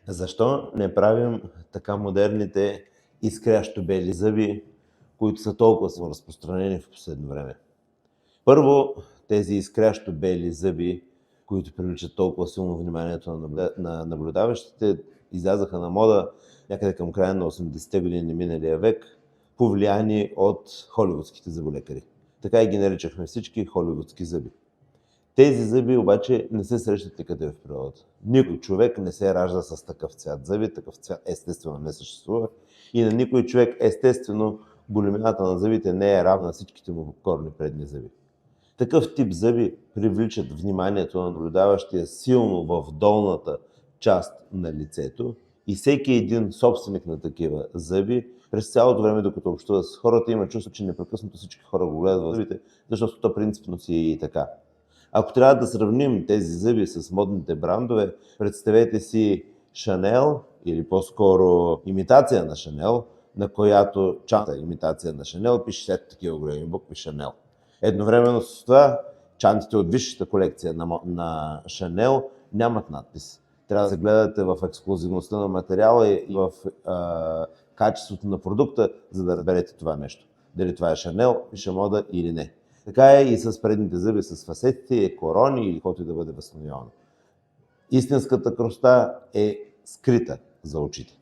Защо не правим така модерните изкрящо бели зъби, които са толкова разпространени в последно време? Първо, тези изкрящо бели зъби, които привличат толкова силно вниманието на наблюдаващите, излязаха на мода някъде към края на 80-те години на миналия век, повлияни от холивудските зъболекари. Така и ги наричахме всички холивудски зъби. Тези зъби обаче не се срещат никъде в природата. Никой човек не се ражда с такъв цвят зъби, такъв цвят естествено не съществува и на никой човек естествено големината на зъбите не е равна на всичките му горни предни зъби. Такъв тип зъби привличат вниманието на наблюдаващия силно в долната част на лицето и всеки един собственик на такива зъби през цялото време, докато общува с хората, има чувство, че непрекъснато всички хора го гледат в зъбите, защото то принципно си е и така. Ако трябва да сравним тези зъби с модните брандове, представете си Шанел или по-скоро имитация на Шанел, на която чанта имитация на Шанел пише след такива големи букви Шанел. Едновременно с това чантите от висшата колекция на Шанел нямат надпис. Трябва да се гледате в ексклузивността на материала и в качеството на продукта, за да разберете това нещо. Дали това е Шанел, пише мода или не. Така е и с предните зъби, с фасетите, корони или каквото и да бъде възстановявано. Истинската красота е скрита за очите.